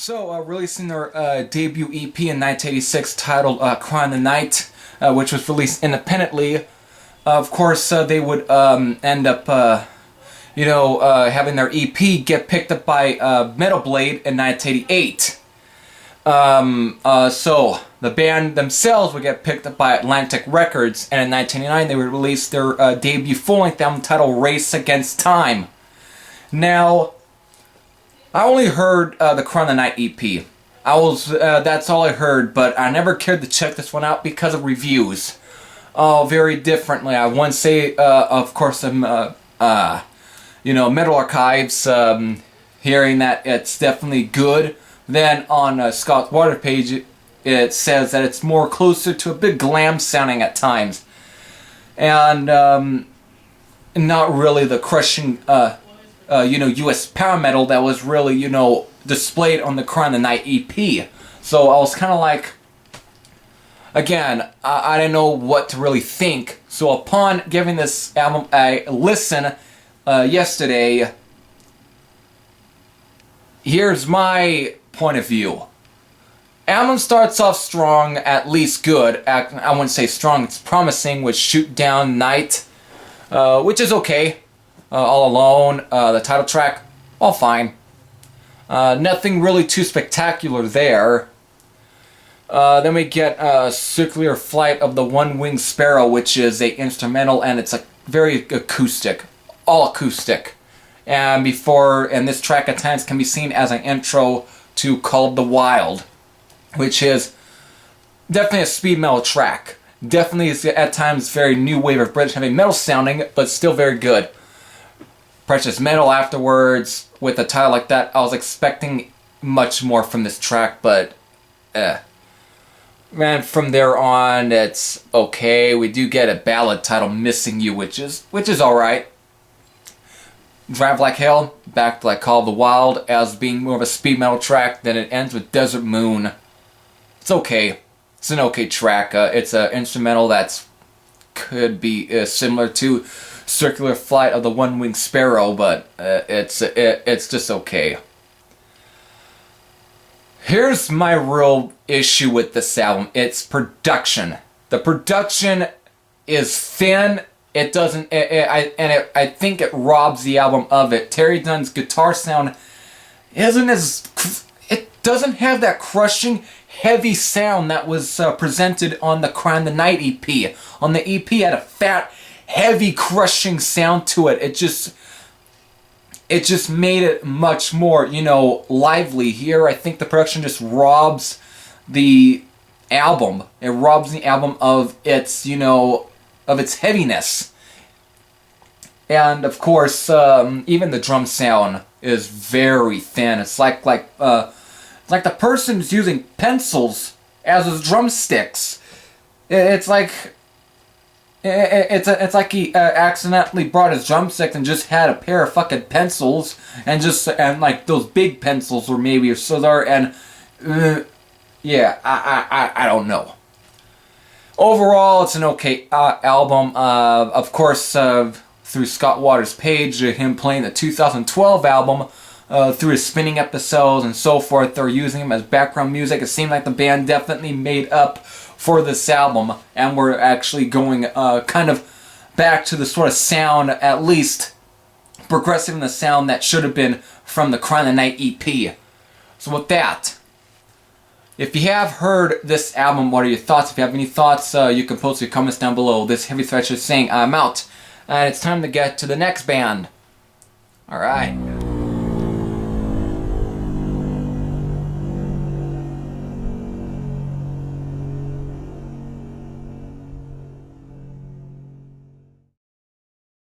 Releasing their debut EP in 1986 titled Cry in the Night, which was released independently. Of course, they would end up, having their EP get picked up by Metal Blade in 1988. So the band themselves would get picked up by Atlantic Records, and in 1989 they would release their debut full-length album titled Race Against Time. Now, I only heard the Cry in the Night EP. That's all I heard, but I never cared to check this one out because of reviews. Very differently. I once say, of course, Metal Archives, hearing that it's definitely good. Then on Scott's Water page, it says that it's more closer to a bit glam sounding at times. And not really the crushing, US power metal that was really, displayed on the Cry in the Night EP. So I was kind of like, again, I didn't know what to really think. So upon giving this album a listen yesterday, here's my point of view. Album starts off strong, at least good. I wouldn't say strong, it's promising with Shoot Down Night, which is okay. All Alone, the title track, all fine. Nothing really too spectacular there. Then we get Circular Flight of the One-Winged Sparrow, which is a instrumental, and it's very acoustic, all acoustic. And this track at times can be seen as an intro to Called the Wild, which is definitely a speed metal track. Definitely is at times very new wave of British heavy metal sounding, but still very good. Precious Metal afterwards, with a title like that, I was expecting much more from this track, but man, from there on, it's okay. We do get a ballad titled Missing You, which is alright. Drive Like Hell, back to Call of the Wild as being more of a speed metal track. Then it ends with Desert Moon. It's okay. It's an okay track. It's an instrumental that could be similar to Circular Flight of the One-Winged Sparrow, but it's just okay. Here's my real issue with this album. It's production. The production is thin. It doesn't. I think it robs the album of it. Terry Dunn's guitar sound isn't as. It doesn't have that crushing, heavy sound that was presented on the Cry in the Night EP. On the EP, it had a fat, heavy, crushing sound to it. It just made it much more, lively. Here, I think the production just robs the album. It robs the album of its, of its heaviness. And of course, even the drum sound is very thin. It's like the person's using pencils as his drumsticks. It's like he accidentally brought his drumstick and just had a pair of fucking pencils and those big pencils or maybe so there and I don't know. Overall, it's an okay album. Of course, through Scott Waters' page, him playing the 2012 album, through his spinning episodes and so forth, they're using him as background music. It seemed like the band definitely made up for this album, and we're actually going kind of back to the sort of sound, at least progressive in the sound that should have been from the Cry in the Night EP. So with that, if you have heard this album, what are your thoughts? If you have any thoughts, you can post your comments down below. This Heavy Thresher is saying I'm out, and it's time to get to the next band. Alright.